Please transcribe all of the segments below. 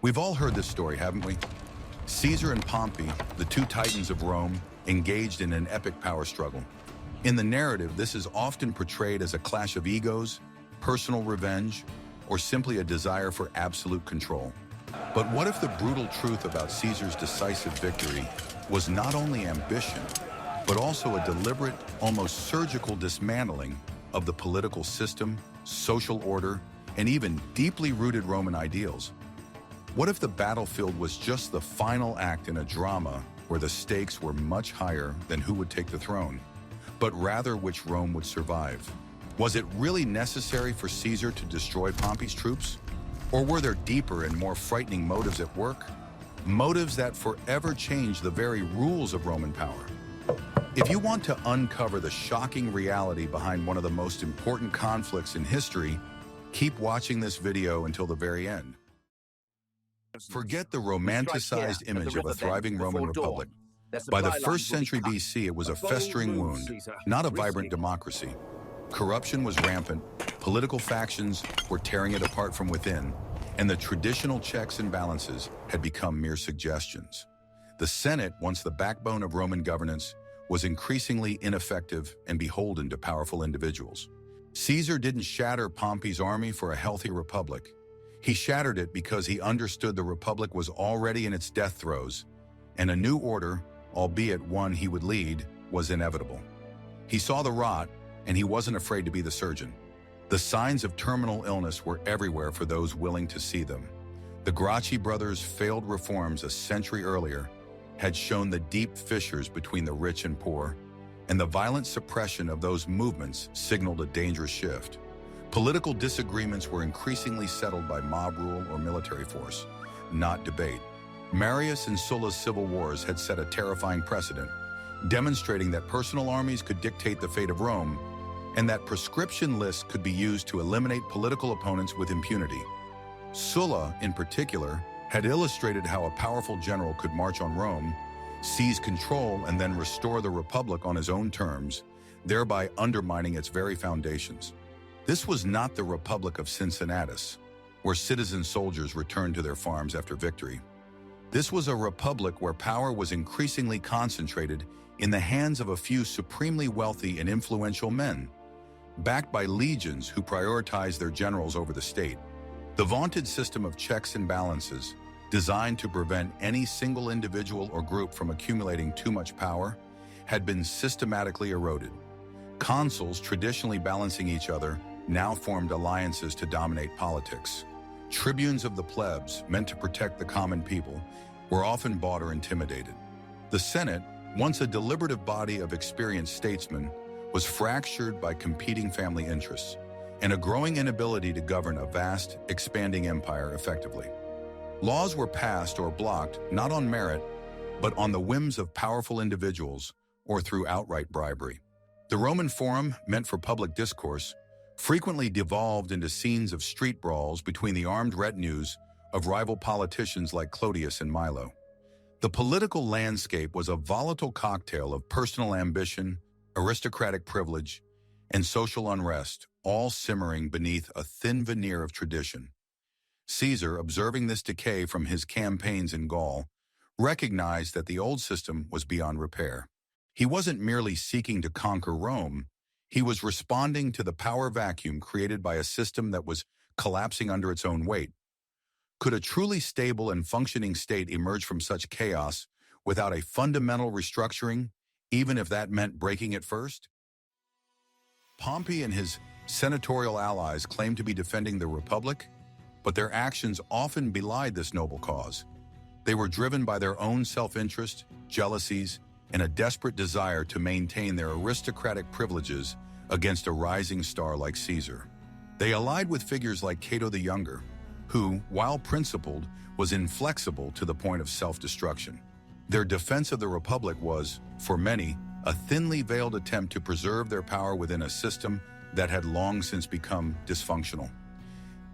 We've all heard this story, haven't we? Caesar and Pompey, the two titans of Rome, engaged in an epic power struggle. In the narrative, this is often portrayed as a clash of egos, personal revenge, or simply a desire for absolute control. But what if the brutal truth about Caesar's decisive victory was not only ambition, but also a deliberate, almost surgical dismantling of the political system, social order, and even deeply rooted Roman ideals? What if the battlefield was just the final act in a drama where the stakes were much higher than who would take the throne, but rather which Rome would survive? Was it really necessary for Caesar to destroy Pompey's troops? Or were there deeper and more frightening motives at work? Motives that forever changed the very rules of Roman power. If you want to uncover the shocking reality behind one of the most important conflicts in history, keep watching this video until the very end. Forget the romanticized image of a thriving Roman republic. By the 1st century BC, it was a festering wound, not a vibrant democracy. Corruption was rampant, political factions were tearing it apart from within, and the traditional checks and balances had become mere suggestions. The Senate, once the backbone of Roman governance, was increasingly ineffective and beholden to powerful individuals. Caesar didn't shatter Pompey's army for a healthy republic. He shattered it because he understood the republic was already in its death throes, and a new order, albeit one he would lead, was inevitable. He saw the rot, and he wasn't afraid to be the surgeon. The signs of terminal illness were everywhere for those willing to see them. The Gracchi brothers' failed reforms a century earlier had shown the deep fissures between the rich and poor, and the violent suppression of those movements signaled a dangerous shift. Political disagreements were increasingly settled by mob rule or military force, not debate. Marius and Sulla's civil wars had set a terrifying precedent, demonstrating that personal armies could dictate the fate of Rome, and that prescription lists could be used to eliminate political opponents with impunity. Sulla, in particular, had illustrated how a powerful general could march on Rome, seize control, and then restore the Republic on his own terms, thereby undermining its very foundations. This was not the Republic of Cincinnatus, where citizen soldiers returned to their farms after victory. This was a republic where power was increasingly concentrated in the hands of a few supremely wealthy and influential men, backed by legions who prioritized their generals over the state. The vaunted system of checks and balances, designed to prevent any single individual or group from accumulating too much power, had been systematically eroded. Consuls, traditionally balancing each other, now formed alliances to dominate politics. Tribunes of the plebs, meant to protect the common people, were often bought or intimidated. The Senate, once a deliberative body of experienced statesmen, was fractured by competing family interests and a growing inability to govern a vast, expanding empire effectively. Laws were passed or blocked not on merit, but on the whims of powerful individuals or through outright bribery. The Roman Forum, meant for public discourse, frequently devolved into scenes of street brawls between the armed retinues of rival politicians like Clodius and Milo. The political landscape was a volatile cocktail of personal ambition, aristocratic privilege, and social unrest, all simmering beneath a thin veneer of tradition. Caesar, observing this decay from his campaigns in Gaul, recognized that the old system was beyond repair. He wasn't merely seeking to conquer Rome, he was responding to the power vacuum created by a system that was collapsing under its own weight. Could a truly stable and functioning state emerge from such chaos without a fundamental restructuring, even if that meant breaking it first? Pompey and his senatorial allies claimed to be defending the Republic, but their actions often belied this noble cause. They were driven by their own self-interest, jealousies, and a desperate desire to maintain their aristocratic privileges against a rising star like Caesar. They allied with figures like Cato the Younger, who, while principled, was inflexible to the point of self-destruction. Their defense of the Republic was, for many, a thinly veiled attempt to preserve their power within a system that had long since become dysfunctional.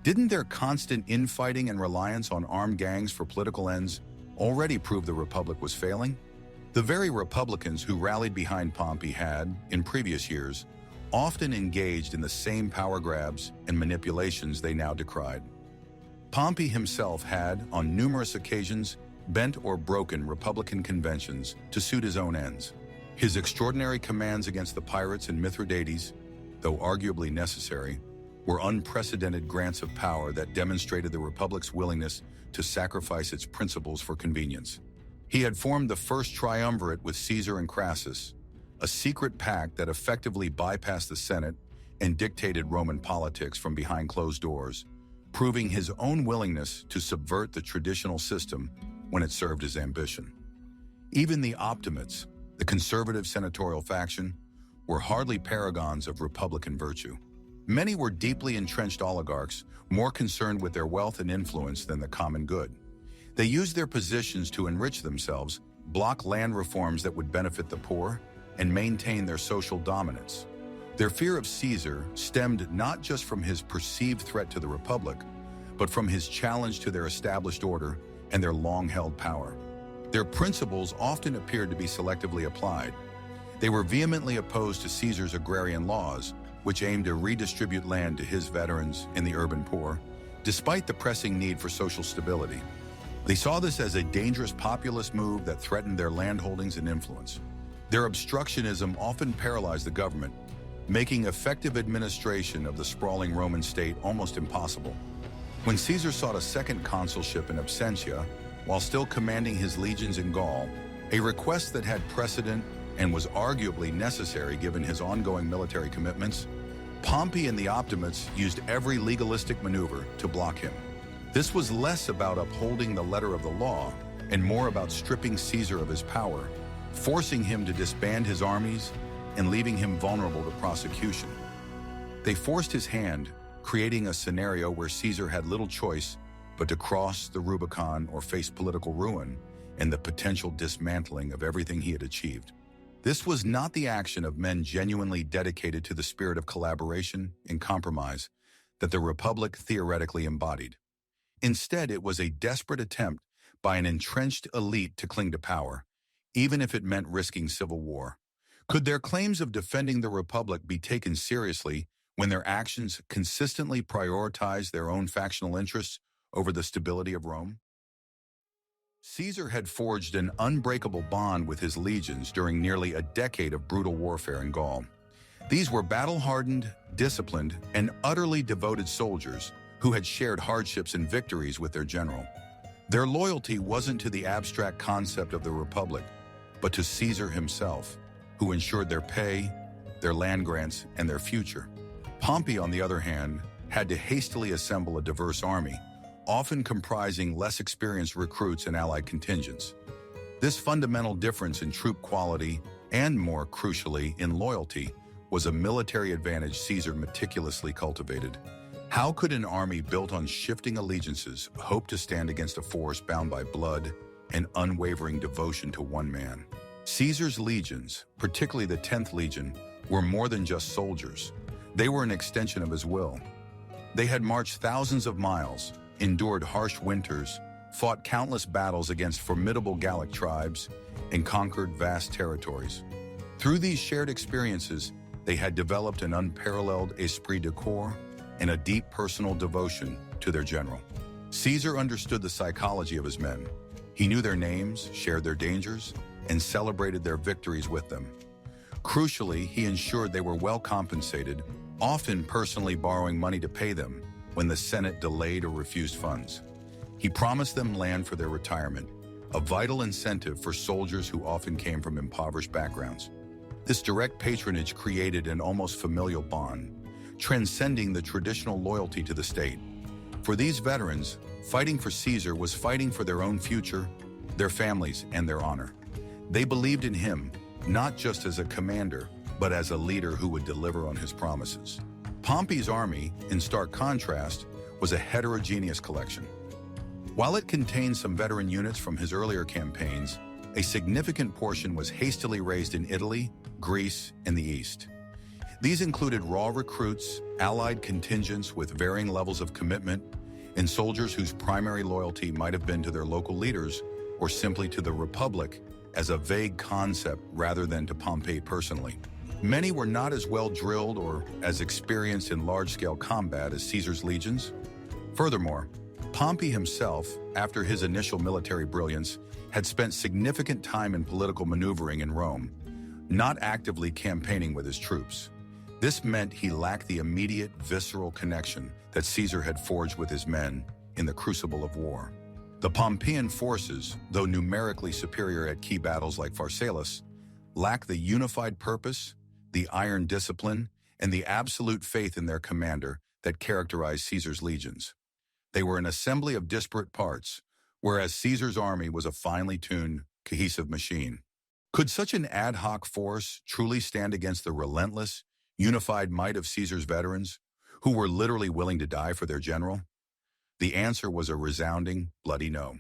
Didn't their constant infighting and reliance on armed gangs for political ends already prove the Republic was failing? The very Republicans who rallied behind Pompey had, in previous years, often engaged in the same power grabs and manipulations they now decried. Pompey himself had, on numerous occasions, bent or broken Republican conventions to suit his own ends. His extraordinary commands against the pirates and Mithridates, though arguably necessary, were unprecedented grants of power that demonstrated the Republic's willingness to sacrifice its principles for convenience. He had formed the first triumvirate with Caesar and Crassus, a secret pact that effectively bypassed the Senate and dictated Roman politics from behind closed doors, proving his own willingness to subvert the traditional system when it served his ambition. Even the Optimates, the conservative senatorial faction, were hardly paragons of Republican virtue. Many were deeply entrenched oligarchs, more concerned with their wealth and influence than the common good. They used their positions to enrich themselves, block land reforms that would benefit the poor, and maintain their social dominance. Their fear of Caesar stemmed not just from his perceived threat to the Republic, but from his challenge to their established order and their long-held power. Their principles often appeared to be selectively applied. They were vehemently opposed to Caesar's agrarian laws, which aimed to redistribute land to his veterans and the urban poor, despite the pressing need for social stability. They saw this as a dangerous populist move that threatened their landholdings and influence. Their obstructionism often paralyzed the government, making effective administration of the sprawling Roman state almost impossible. When Caesar sought a second consulship in absentia, while still commanding his legions in Gaul, a request that had precedent and was arguably necessary given his ongoing military commitments, Pompey and the Optimates used every legalistic maneuver to block him. This was less about upholding the letter of the law and more about stripping Caesar of his power, forcing him to disband his armies and leaving him vulnerable to prosecution. They forced his hand, creating a scenario where Caesar had little choice but to cross the Rubicon or face political ruin and the potential dismantling of everything he had achieved. This was not the action of men genuinely dedicated to the spirit of collaboration and compromise that the Republic theoretically embodied. Instead, it was a desperate attempt by an entrenched elite to cling to power, even if it meant risking civil war. Could their claims of defending the Republic be taken seriously when their actions consistently prioritized their own factional interests over the stability of Rome? Caesar had forged an unbreakable bond with his legions during nearly a decade of brutal warfare in Gaul. These were battle-hardened, disciplined, and utterly devoted soldiers who had shared hardships and victories with their general. Their loyalty wasn't to the abstract concept of the Republic, but to Caesar himself, who ensured their pay, their land grants, and their future. Pompey, on the other hand, had to hastily assemble a diverse army, often comprising less experienced recruits and allied contingents. This fundamental difference in troop quality, and more crucially, in loyalty, was a military advantage Caesar meticulously cultivated. How could an army built on shifting allegiances hope to stand against a force bound by blood and unwavering devotion to one man? Caesar's legions, particularly the 10th Legion, were more than just soldiers. They were an extension of his will. They had marched thousands of miles, endured harsh winters, fought countless battles against formidable Gallic tribes, and conquered vast territories. Through these shared experiences, they had developed an unparalleled esprit de corps and a deep personal devotion to their general. Caesar understood the psychology of his men. He knew their names, shared their dangers, and celebrated their victories with them. Crucially, he ensured they were well compensated, often personally borrowing money to pay them when the Senate delayed or refused funds. He promised them land for their retirement, a vital incentive for soldiers who often came from impoverished backgrounds. This direct patronage created an almost familial bond, transcending the traditional loyalty to the state. For these veterans, fighting for Caesar was fighting for their own future, their families, and their honor. They believed in him, not just as a commander, but as a leader who would deliver on his promises. Pompey's army, in stark contrast, was a heterogeneous collection. While it contained some veteran units from his earlier campaigns, a significant portion was hastily raised in Italy, Greece, and the East. These included raw recruits, allied contingents with varying levels of commitment, and soldiers whose primary loyalty might have been to their local leaders or simply to the Republic as a vague concept rather than to Pompey personally. Many were not as well drilled or as experienced in large-scale combat as Caesar's legions. Furthermore, Pompey himself, after his initial military brilliance, had spent significant time in political maneuvering in Rome, not actively campaigning with his troops. This meant he lacked the immediate, visceral connection that Caesar had forged with his men in the crucible of war. The Pompeian forces, though numerically superior at key battles like Pharsalus, lacked the unified purpose, the iron discipline, and the absolute faith in their commander that characterized Caesar's legions. They were an assembly of disparate parts, whereas Caesar's army was a finely tuned, cohesive machine. Could such an ad hoc force truly stand against the relentless, unified might of Caesar's veterans, who were literally willing to die for their general? The answer was a resounding, bloody no.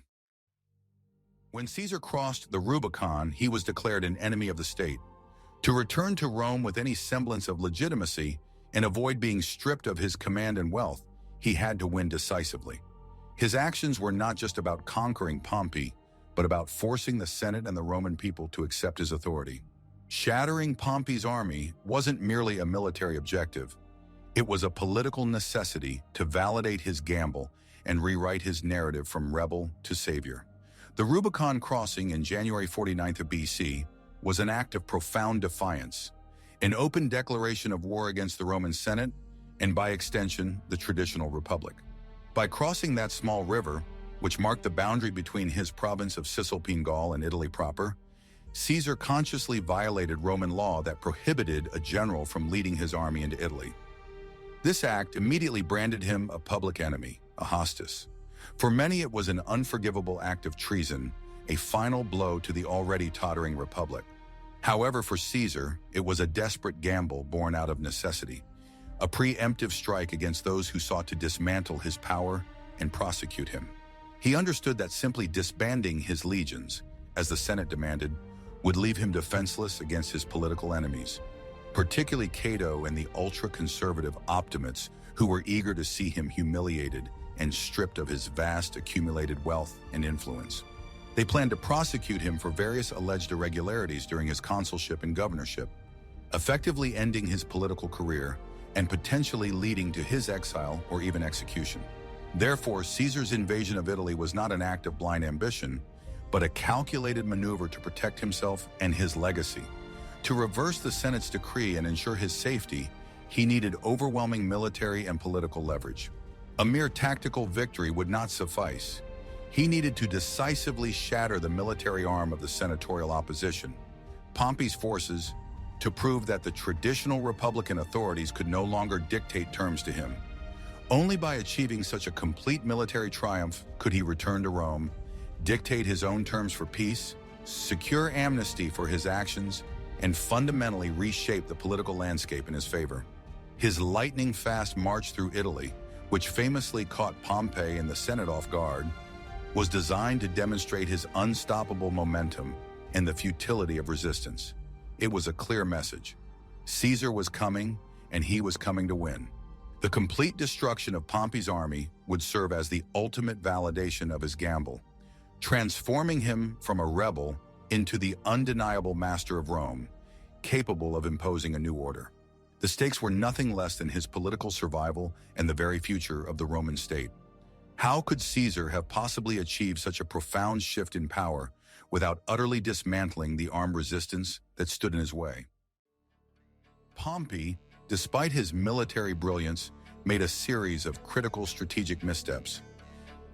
When Caesar crossed the Rubicon, he was declared an enemy of the state. To return to Rome with any semblance of legitimacy and avoid being stripped of his command and wealth, he had to win decisively. His actions were not just about conquering Pompey, but about forcing the Senate and the Roman people to accept his authority. Shattering Pompey's army wasn't merely a military objective. It was a political necessity to validate his gamble and rewrite his narrative from rebel to savior. The Rubicon crossing in January 49th of BC was an act of profound defiance, an open declaration of war against the Roman Senate and, by extension, the traditional republic. By crossing that small river, which marked the boundary between his province of Cisalpine Gaul and Italy proper, Caesar consciously violated Roman law that prohibited a general from leading his army into Italy. This act immediately branded him a public enemy, a hostis. For many, it was an unforgivable act of treason, a final blow to the already tottering republic. However, for Caesar, it was a desperate gamble born out of necessity, a preemptive strike against those who sought to dismantle his power and prosecute him. He understood that simply disbanding his legions, as the Senate demanded, would leave him defenseless against his political enemies, particularly Cato and the ultra-conservative Optimates who were eager to see him humiliated and stripped of his vast accumulated wealth and influence. They planned to prosecute him for various alleged irregularities during his consulship and governorship, effectively ending his political career and potentially leading to his exile or even execution. Therefore, Caesar's invasion of Italy was not an act of blind ambition, but a calculated maneuver to protect himself and his legacy. To reverse the Senate's decree and ensure his safety, he needed overwhelming military and political leverage. A mere tactical victory would not suffice. He needed to decisively shatter the military arm of the senatorial opposition, Pompey's forces, to prove that the traditional Republican authorities could no longer dictate terms to him. Only by achieving such a complete military triumph could he return to Rome, dictate his own terms for peace, secure amnesty for his actions, and fundamentally reshape the political landscape in his favor. His lightning-fast march through Italy, which famously caught Pompey and the Senate off guard, was designed to demonstrate his unstoppable momentum and the futility of resistance. It was a clear message. Caesar was coming, and he was coming to win. The complete destruction of Pompey's army would serve as the ultimate validation of his gamble, transforming him from a rebel into the undeniable master of Rome, capable of imposing a new order. The stakes were nothing less than his political survival and the very future of the Roman state. How could Caesar have possibly achieved such a profound shift in power without utterly dismantling the armed resistance that stood in his way? Pompey, despite his military brilliance, made a series of critical strategic missteps.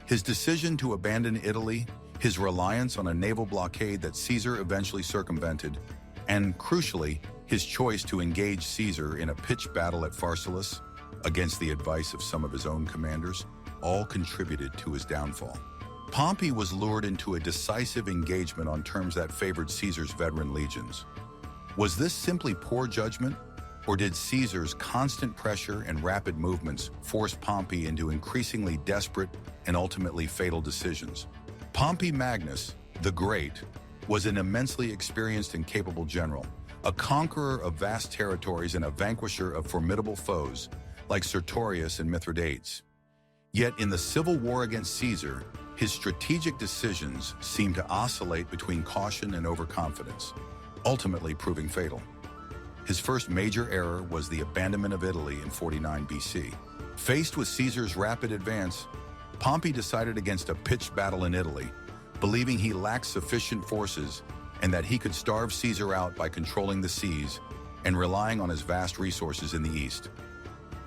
His decision to abandon Italy, his reliance on a naval blockade that Caesar eventually circumvented, and, crucially, his choice to engage Caesar in a pitched battle at Pharsalus against the advice of some of his own commanders, all contributed to his downfall. Pompey was lured into a decisive engagement on terms that favored Caesar's veteran legions. Was this simply poor judgment, or did Caesar's constant pressure and rapid movements force Pompey into increasingly desperate and ultimately fatal decisions? Pompey Magnus, the Great, was an immensely experienced and capable general, a conqueror of vast territories and a vanquisher of formidable foes like Sertorius and Mithridates. Yet in the civil war against Caesar, his strategic decisions seemed to oscillate between caution and overconfidence, ultimately proving fatal. His first major error was the abandonment of Italy in 49 BC. Faced with Caesar's rapid advance, Pompey decided against a pitched battle in Italy, believing he lacked sufficient forces and that he could starve Caesar out by controlling the seas and relying on his vast resources in the east.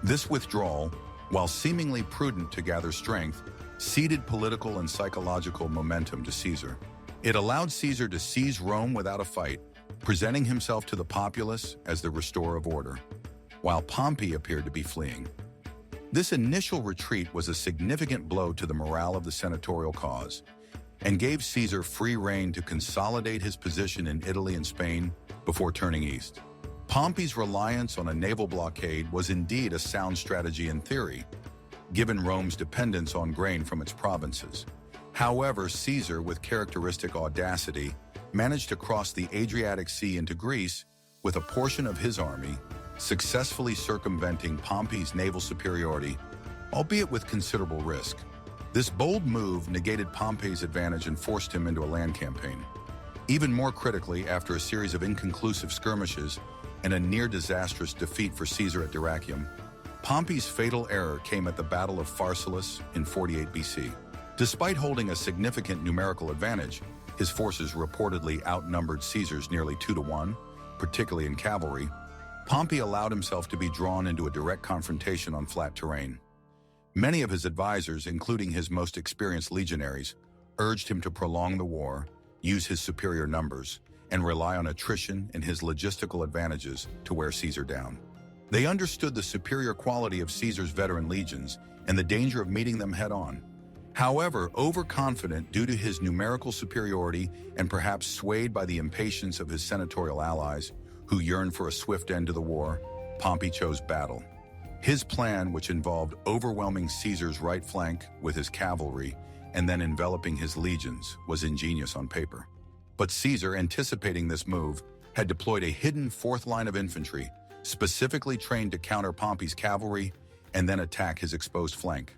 This withdrawal, while seemingly prudent to gather strength, ceded political and psychological momentum to Caesar. It allowed Caesar to seize Rome without a fight, presenting himself to the populace as the restorer of order, while Pompey appeared to be fleeing. This initial retreat was a significant blow to the morale of the senatorial cause and gave Caesar free rein to consolidate his position in Italy and Spain before turning east. Pompey's reliance on a naval blockade was indeed a sound strategy in theory, given Rome's dependence on grain from its provinces. However, Caesar, with characteristic audacity, managed to cross the Adriatic Sea into Greece with a portion of his army, successfully circumventing Pompey's naval superiority, albeit with considerable risk. This bold move negated Pompey's advantage and forced him into a land campaign. Even more critically, after a series of inconclusive skirmishes and a near-disastrous defeat for Caesar at Dyrrhachium, Pompey's fatal error came at the Battle of Pharsalus in 48 BC. Despite holding a significant numerical advantage, his forces reportedly outnumbered Caesar's nearly 2-to-1, particularly in cavalry. Pompey allowed himself to be drawn into a direct confrontation on flat terrain. Many of his advisors, including his most experienced legionaries, urged him to prolong the war, use his superior numbers, and rely on attrition and his logistical advantages to wear Caesar down. They understood the superior quality of Caesar's veteran legions and the danger of meeting them head-on. However, overconfident due to his numerical superiority and perhaps swayed by the impatience of his senatorial allies, who yearned for a swift end to the war, Pompey chose battle. His plan, which involved overwhelming Caesar's right flank with his cavalry and then enveloping his legions, was ingenious on paper. But Caesar, anticipating this move, had deployed a hidden fourth line of infantry, specifically trained to counter Pompey's cavalry and then attack his exposed flank.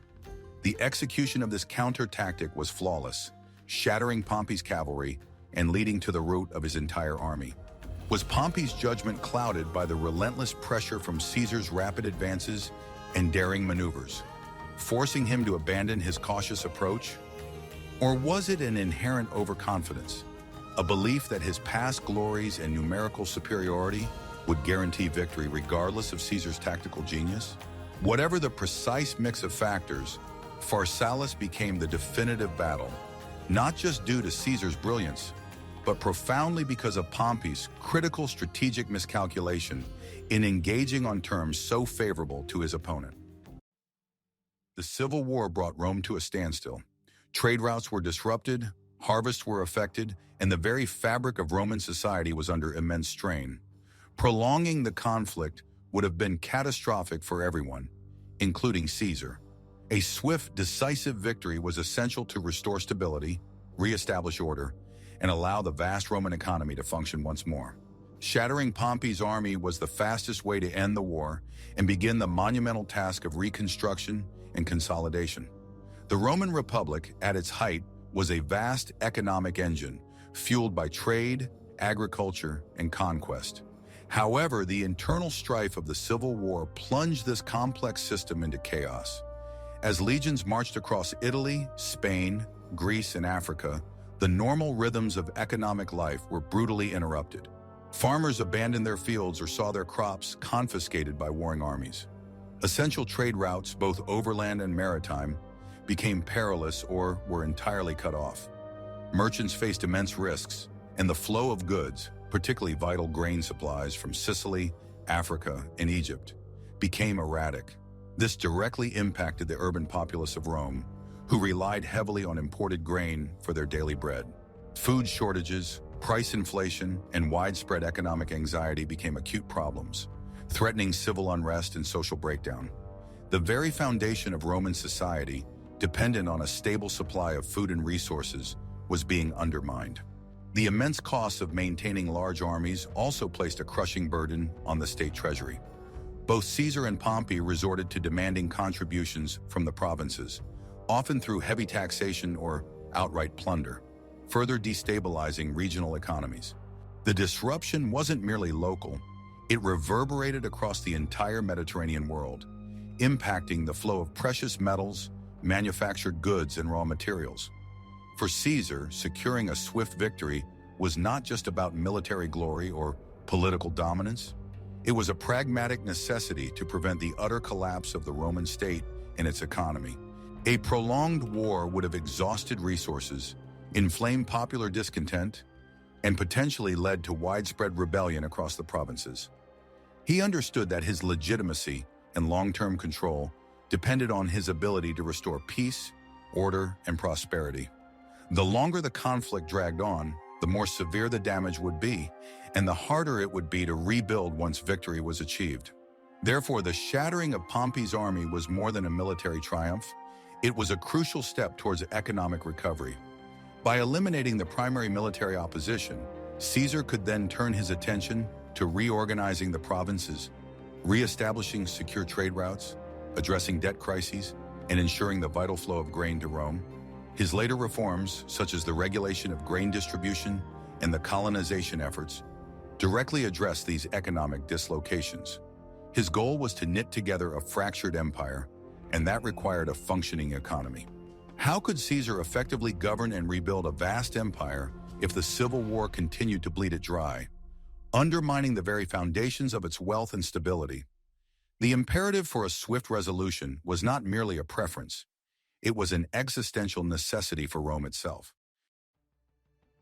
The execution of this counter tactic was flawless, shattering Pompey's cavalry and leading to the rout of his entire army. Was Pompey's judgment clouded by the relentless pressure from Caesar's rapid advances and daring maneuvers, forcing him to abandon his cautious approach? Or was it an inherent overconfidence, a belief that his past glories and numerical superiority would guarantee victory regardless of Caesar's tactical genius? Whatever the precise mix of factors, Pharsalus became the definitive battle, not just due to Caesar's brilliance, but profoundly because of Pompey's critical strategic miscalculation in engaging on terms so favorable to his opponent. The Civil War brought Rome to a standstill. Trade routes were disrupted, harvests were affected, and the very fabric of Roman society was under immense strain. Prolonging the conflict would have been catastrophic for everyone, including Caesar. A swift, decisive victory was essential to restore stability, re-establish order, and allow the vast Roman economy to function once more. Shattering Pompey's army was the fastest way to end the war and begin the monumental task of reconstruction and consolidation. The Roman Republic, at its height, was a vast economic engine, fueled by trade, agriculture, and conquest. However, the internal strife of the Civil War plunged this complex system into chaos. As legions marched across Italy, Spain, Greece, and Africa, the normal rhythms of economic life were brutally interrupted. Farmers abandoned their fields or saw their crops confiscated by warring armies. Essential trade routes, both overland and maritime, became perilous or were entirely cut off. Merchants faced immense risks, and the flow of goods, particularly vital grain supplies from Sicily, Africa, and Egypt, became erratic. This directly impacted the urban populace of Rome, who relied heavily on imported grain for their daily bread. Food shortages, price inflation, and widespread economic anxiety became acute problems, threatening civil unrest and social breakdown. The very foundation of Roman society, dependent on a stable supply of food and resources, was being undermined. The immense costs of maintaining large armies also placed a crushing burden on the state treasury. Both Caesar and Pompey resorted to demanding contributions from the provinces, often through heavy taxation or outright plunder, further destabilizing regional economies. The disruption wasn't merely local, it reverberated across the entire Mediterranean world, impacting the flow of precious metals, manufactured goods and raw materials. For Caesar, securing a swift victory was not just about military glory or political dominance. It was a pragmatic necessity to prevent the utter collapse of the Roman state and its economy. A prolonged war would have exhausted resources, inflamed popular discontent, and potentially led to widespread rebellion across the provinces. He understood that his legitimacy and long-term control depended on his ability to restore peace, order, and prosperity. The longer the conflict dragged on, the more severe the damage would be, and the harder it would be to rebuild once victory was achieved. Therefore, the shattering of Pompey's army was more than a military triumph. It was a crucial step towards economic recovery. By eliminating the primary military opposition, Caesar could then turn his attention to reorganizing the provinces, re-establishing secure trade routes, addressing debt crises, and ensuring the vital flow of grain to Rome. His later reforms, such as the regulation of grain distribution and the colonization efforts, directly addressed these economic dislocations. His goal was to knit together a fractured empire, and that required a functioning economy. How could Caesar effectively govern and rebuild a vast empire if the civil war continued to bleed it dry, undermining the very foundations of its wealth and stability? The imperative for a swift resolution was not merely a preference. It was an existential necessity for Rome itself.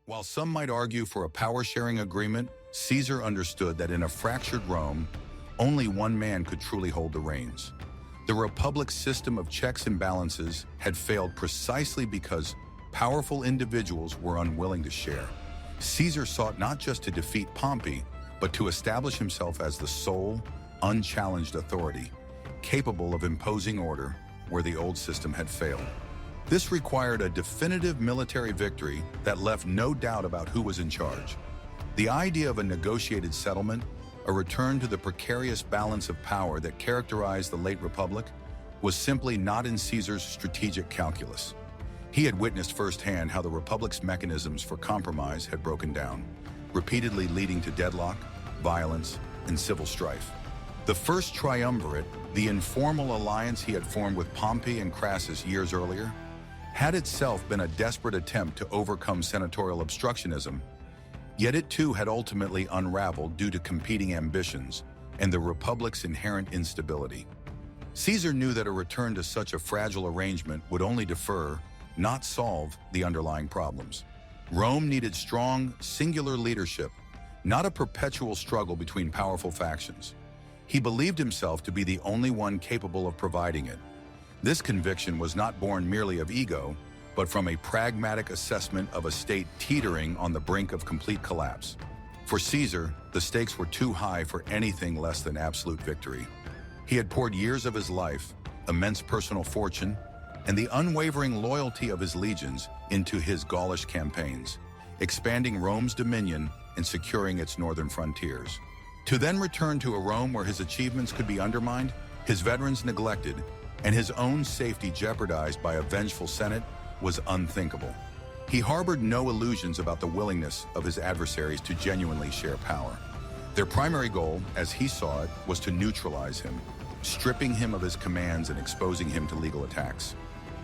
While some might argue for a power-sharing agreement, Caesar understood that in a fractured Rome, only one man could truly hold the reins. The Republic's system of checks and balances had failed precisely because powerful individuals were unwilling to share. Caesar sought not just to defeat Pompey, but to establish himself as the sole, unchallenged authority, capable of imposing order where the old system had failed. This required a definitive military victory that left no doubt about who was in charge. The idea of a negotiated settlement, a return to the precarious balance of power that characterized the late Republic, was simply not in Caesar's strategic calculus. He had witnessed firsthand how the Republic's mechanisms for compromise had broken down, repeatedly leading to deadlock, violence, and civil strife. The first triumvirate, the informal alliance he had formed with Pompey and Crassus years earlier, had itself been a desperate attempt to overcome senatorial obstructionism, yet it too had ultimately unraveled due to competing ambitions and the Republic's inherent instability. Caesar knew that a return to such a fragile arrangement would only defer, not solve, the underlying problems. Rome needed strong, singular leadership, not a perpetual struggle between powerful factions. He believed himself to be the only one capable of providing it. This conviction was not born merely of ego, but from a pragmatic assessment of a state teetering on the brink of complete collapse. For Caesar, the stakes were too high for anything less than absolute victory. He had poured years of his life, immense personal fortune, and the unwavering loyalty of his legions into his Gaulish campaigns, expanding Rome's dominion and securing its northern frontiers. To then return to a Rome where his achievements could be undermined, his veterans neglected, and his own safety jeopardized by a vengeful Senate was unthinkable. He harbored no illusions about the willingness of his adversaries to genuinely share power. Their primary goal, as he saw it, was to neutralize him, stripping him of his commands and exposing him to legal attacks.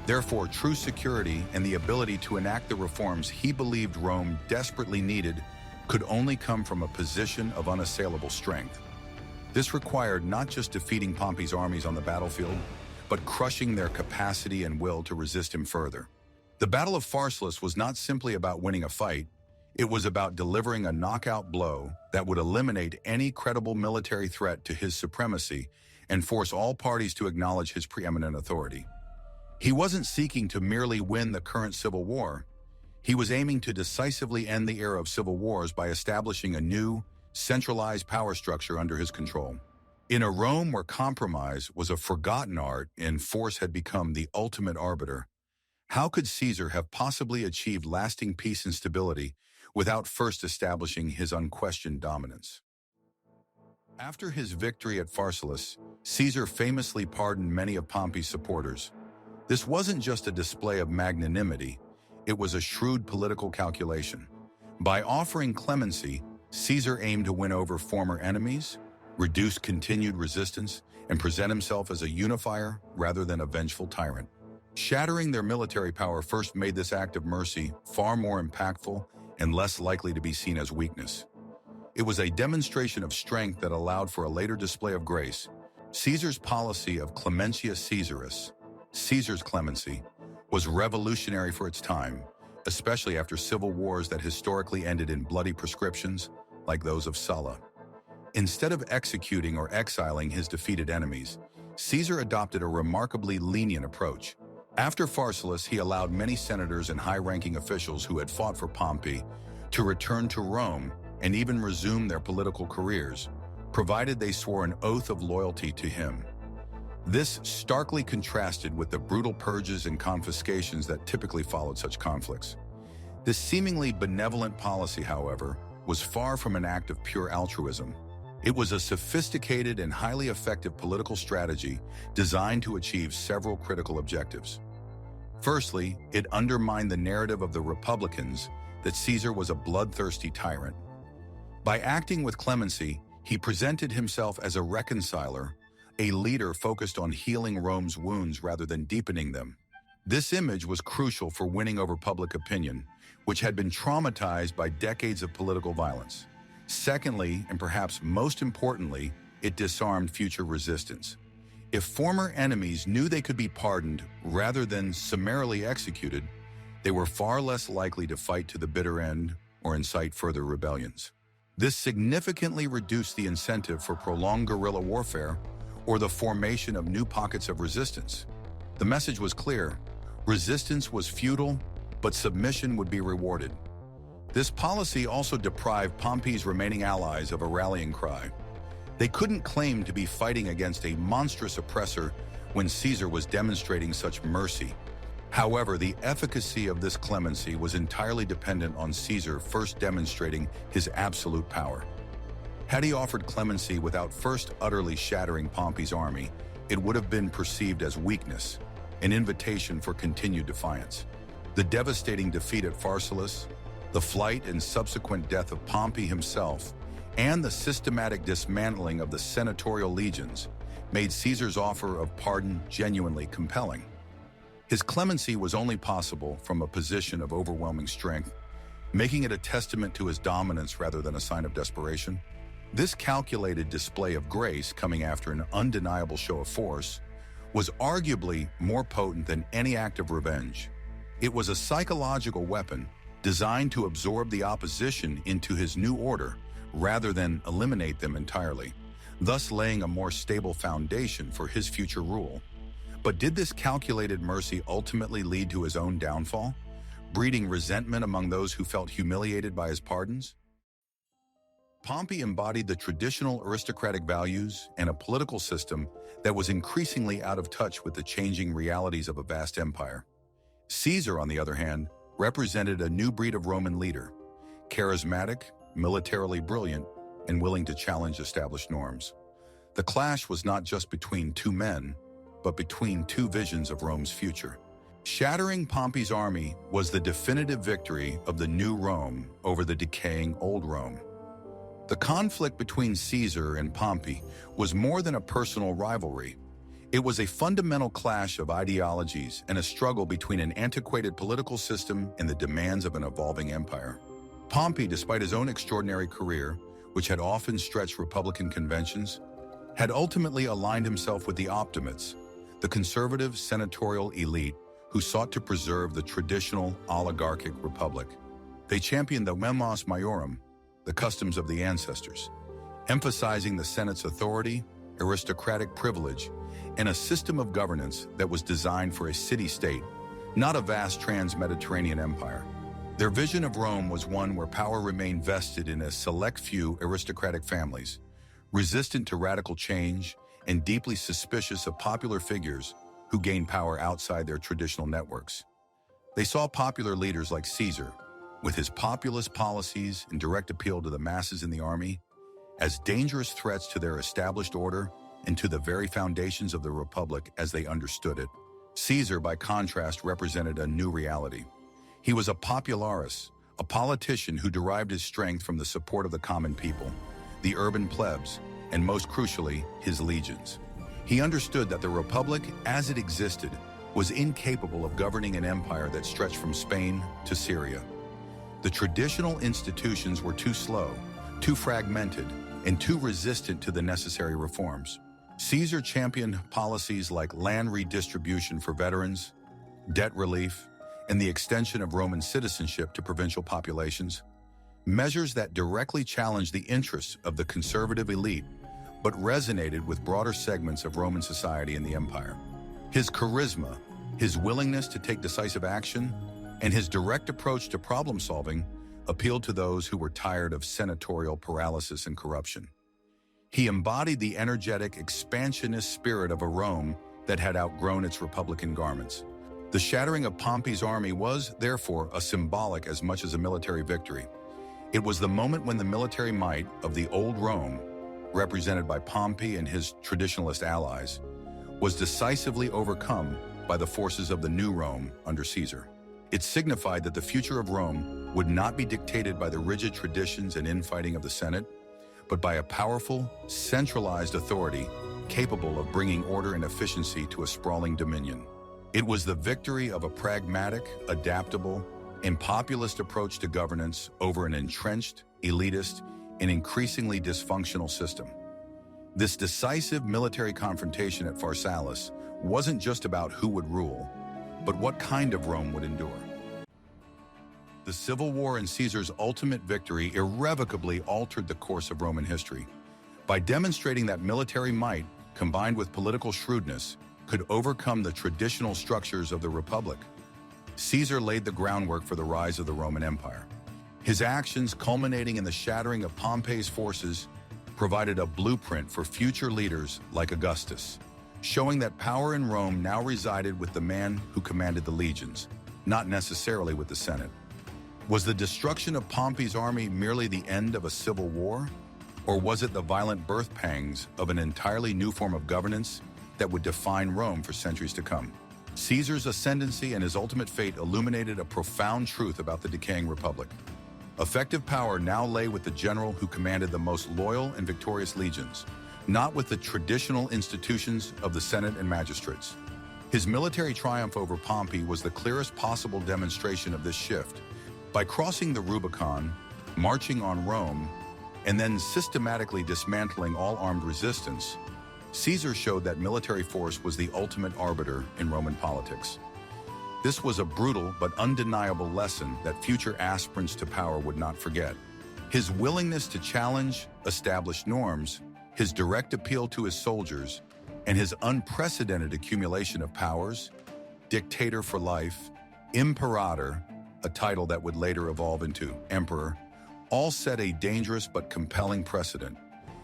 Therefore, true security and the ability to enact the reforms he believed Rome desperately needed could only come from a position of unassailable strength. This required not just defeating Pompey's armies on the battlefield, but crushing their capacity and will to resist him further. The Battle of Pharsalus was not simply about winning a fight, it was about delivering a knockout blow that would eliminate any credible military threat to his supremacy and force all parties to acknowledge his preeminent authority. He wasn't seeking to merely win the current civil war. He was aiming to decisively end the era of civil wars by establishing a new, centralized power structure under his control. In a Rome where compromise was a forgotten art and force had become the ultimate arbiter, how could Caesar have possibly achieved lasting peace and stability without first establishing his unquestioned dominance? After his victory at Pharsalus, Caesar famously pardoned many of Pompey's supporters. This wasn't just a display of magnanimity, it was a shrewd political calculation. By offering clemency, Caesar aimed to win over former enemies, reduce continued resistance, and present himself as a unifier rather than a vengeful tyrant. Shattering their military power first made this act of mercy far more impactful and less likely to be seen as weakness. It was a demonstration of strength that allowed for a later display of grace. Caesar's policy of clementia Caesaris, Caesar's clemency, was revolutionary for its time, especially after civil wars that historically ended in bloody proscriptions like those of Sulla. Instead of executing or exiling his defeated enemies, Caesar adopted a remarkably lenient approach. After Pharsalus, he allowed many senators and high-ranking officials who had fought for Pompey to return to Rome and even resume their political careers, provided they swore an oath of loyalty to him. This starkly contrasted with the brutal purges and confiscations that typically followed such conflicts. This seemingly benevolent policy, however, was far from an act of pure altruism. It was a sophisticated and highly effective political strategy designed to achieve several critical objectives. Firstly, it undermined the narrative of the Republicans that Caesar was a bloodthirsty tyrant. By acting with clemency, he presented himself as a reconciler, a leader focused on healing Rome's wounds rather than deepening them. This image was crucial for winning over public opinion, which had been traumatized by decades of political violence. Secondly, and perhaps most importantly, it disarmed future resistance. If former enemies knew they could be pardoned rather than summarily executed, they were far less likely to fight to the bitter end or incite further rebellions. This significantly reduced the incentive for prolonged guerrilla warfare or the formation of new pockets of resistance. The message was clear: resistance was futile, but submission would be rewarded. This policy also deprived Pompey's remaining allies of a rallying cry. They couldn't claim to be fighting against a monstrous oppressor when Caesar was demonstrating such mercy. However, the efficacy of this clemency was entirely dependent on Caesar first demonstrating his absolute power. Had he offered clemency without first utterly shattering Pompey's army, it would have been perceived as weakness, an invitation for continued defiance. The devastating defeat at Pharsalus, the flight and subsequent death of Pompey himself, and the systematic dismantling of the senatorial legions made Caesar's offer of pardon genuinely compelling. His clemency was only possible from a position of overwhelming strength, making it a testament to his dominance rather than a sign of desperation. This calculated display of grace, coming after an undeniable show of force, was arguably more potent than any act of revenge. It was a psychological weapon designed to absorb the opposition into his new order rather than eliminate them entirely, thus laying a more stable foundation for his future rule. But did this calculated mercy ultimately lead to his own downfall, breeding resentment among those who felt humiliated by his pardons? Pompey embodied the traditional aristocratic values and a political system that was increasingly out of touch with the changing realities of a vast empire. Caesar, on the other hand, represented a new breed of Roman leader, charismatic, militarily brilliant, and willing to challenge established norms. The clash was not just between two men, but between two visions of Rome's future. Shattering Pompey's army was the definitive victory of the new Rome over the decaying old Rome. The conflict between Caesar and Pompey was more than a personal rivalry. It was a fundamental clash of ideologies and a struggle between an antiquated political system and the demands of an evolving empire. Pompey, despite his own extraordinary career, which had often stretched Republican conventions, had ultimately aligned himself with the optimates, the conservative senatorial elite who sought to preserve the traditional oligarchic republic. They championed the memos maiorum, the customs of the ancestors, emphasizing the Senate's authority, aristocratic privilege, and a system of governance that was designed for a city-state, not a vast trans-Mediterranean empire. Their vision of Rome was one where power remained vested in a select few aristocratic families, resistant to radical change and deeply suspicious of popular figures who gained power outside their traditional networks. They saw popular leaders like Caesar, with his populist policies and direct appeal to the masses in the army, as dangerous threats to their established order and to the very foundations of the Republic as they understood it. Caesar, by contrast, represented a new reality. He was a popularis, a politician who derived his strength from the support of the common people, the urban plebs, and most crucially, his legions. He understood that the Republic, as it existed, was incapable of governing an empire that stretched from Spain to Syria. The traditional institutions were too slow, too fragmented, and too resistant to the necessary reforms. Caesar championed policies like land redistribution for veterans, debt relief, and the extension of Roman citizenship to provincial populations, measures that directly challenged the interests of the conservative elite but resonated with broader segments of Roman society and the empire. His charisma, his willingness to take decisive action, and his direct approach to problem-solving appealed to those who were tired of senatorial paralysis and corruption. He embodied the energetic, expansionist spirit of a Rome that had outgrown its republican garments. The shattering of Pompey's army was, therefore, a symbolic as much as a military victory. It was the moment when the military might of the old Rome, represented by Pompey and his traditionalist allies, was decisively overcome by the forces of the new Rome under Caesar. It signified that the future of Rome would not be dictated by the rigid traditions and infighting of the Senate, but by a powerful, centralized authority capable of bringing order and efficiency to a sprawling dominion. It was the victory of a pragmatic, adaptable, and populist approach to governance over an entrenched, elitist, and increasingly dysfunctional system. This decisive military confrontation at Pharsalus wasn't just about who would rule, but what kind of Rome would endure. The civil war and Caesar's ultimate victory irrevocably altered the course of Roman history. By demonstrating that military might, combined with political shrewdness, could overcome the traditional structures of the Republic, Caesar laid the groundwork for the rise of the Roman Empire. His actions, culminating in the shattering of Pompey's forces, provided a blueprint for future leaders like Augustus, showing that power in Rome now resided with the man who commanded the legions, not necessarily with the Senate. Was the destruction of Pompey's army merely the end of a civil war, or was it the violent birth pangs of an entirely new form of governance that would define Rome for centuries to come? Caesar's ascendancy and his ultimate fate illuminated a profound truth about the decaying republic. Effective power now lay with the general who commanded the most loyal and victorious legions, not with the traditional institutions of the Senate and magistrates. His military triumph over Pompey was the clearest possible demonstration of this shift. By crossing the Rubicon, marching on Rome, and then systematically dismantling all armed resistance, Caesar showed that military force was the ultimate arbiter in Roman politics. This was a brutal but undeniable lesson that future aspirants to power would not forget. His willingness to challenge established norms, his direct appeal to his soldiers, and his unprecedented accumulation of powers, dictator for life, imperator, a title that would later evolve into emperor, all set a dangerous but compelling precedent.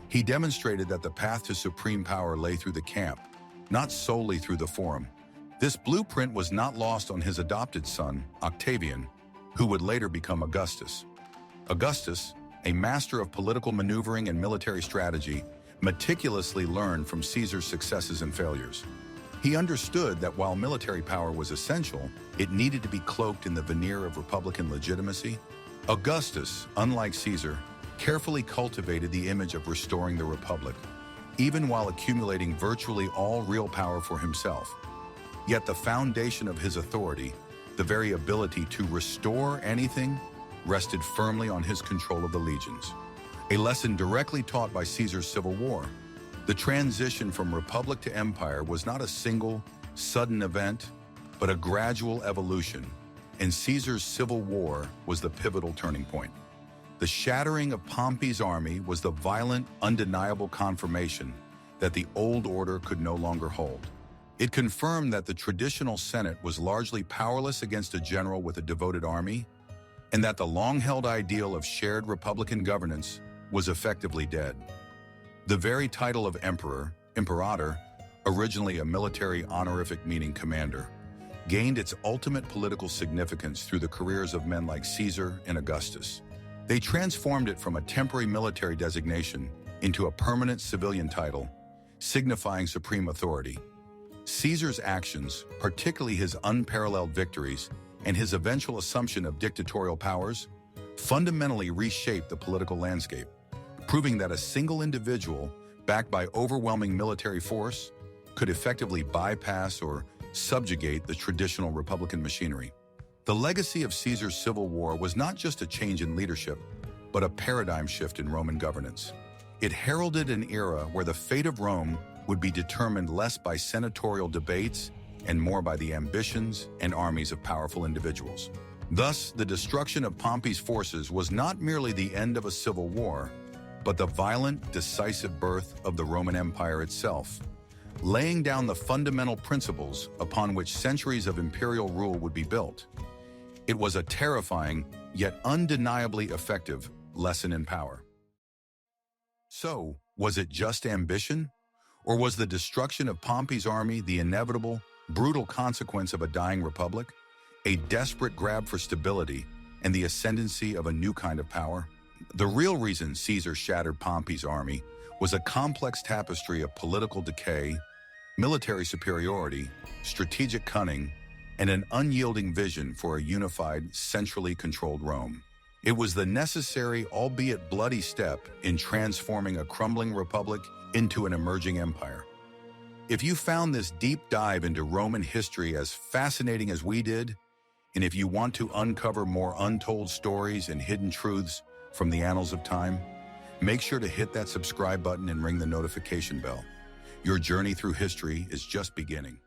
He demonstrated that the path to supreme power lay through the camp, not solely through the forum. This blueprint was not lost on his adopted son, Octavian, who would later become Augustus. Augustus, a master of political maneuvering and military strategy, meticulously learned from Caesar's successes and failures. He understood that while military power was essential, it needed to be cloaked in the veneer of republican legitimacy. Augustus, unlike Caesar, carefully cultivated the image of restoring the republic, even while accumulating virtually all real power for himself. Yet the foundation of his authority, the very ability to restore anything, rested firmly on his control of the legions. A lesson directly taught by Caesar's civil war. The transition from republic to empire was not a single, sudden event, but a gradual evolution, and Caesar's civil war was the pivotal turning point. The shattering of Pompey's army was the violent, undeniable confirmation that the old order could no longer hold. It confirmed that the traditional Senate was largely powerless against a general with a devoted army, and that the long-held ideal of shared republican governance was effectively dead. The very title of emperor, imperator, originally a military honorific meaning commander, gained its ultimate political significance through the careers of men like Caesar and Augustus. They transformed it from a temporary military designation into a permanent civilian title, signifying supreme authority. Caesar's actions, particularly his unparalleled victories and his eventual assumption of dictatorial powers, fundamentally reshaped the political landscape, proving that a single individual, backed by overwhelming military force, could effectively bypass or subjugate the traditional Republican machinery. The legacy of Caesar's civil war was not just a change in leadership, but a paradigm shift in Roman governance. It heralded an era where the fate of Rome would be determined less by senatorial debates and more by the ambitions and armies of powerful individuals. Thus, the destruction of Pompey's forces was not merely the end of a civil war, but the violent, decisive birth of the Roman Empire itself, laying down the fundamental principles upon which centuries of imperial rule would be built. It was a terrifying, yet undeniably effective, lesson in power. So, was it just ambition? Or was the destruction of Pompey's army the inevitable, brutal consequence of a dying republic, a desperate grab for stability, and the ascendancy of a new kind of power? The real reason Caesar shattered Pompey's army was a complex tapestry of political decay, military superiority, strategic cunning, and an unyielding vision for a unified, centrally controlled Rome. It was the necessary, albeit bloody step in transforming a crumbling republic into an emerging empire. If you found this deep dive into Roman history as fascinating as we did, and if you want to uncover more untold stories and hidden truths from the annals of time, make sure to hit that subscribe button and ring the notification bell. Your journey through history is just beginning.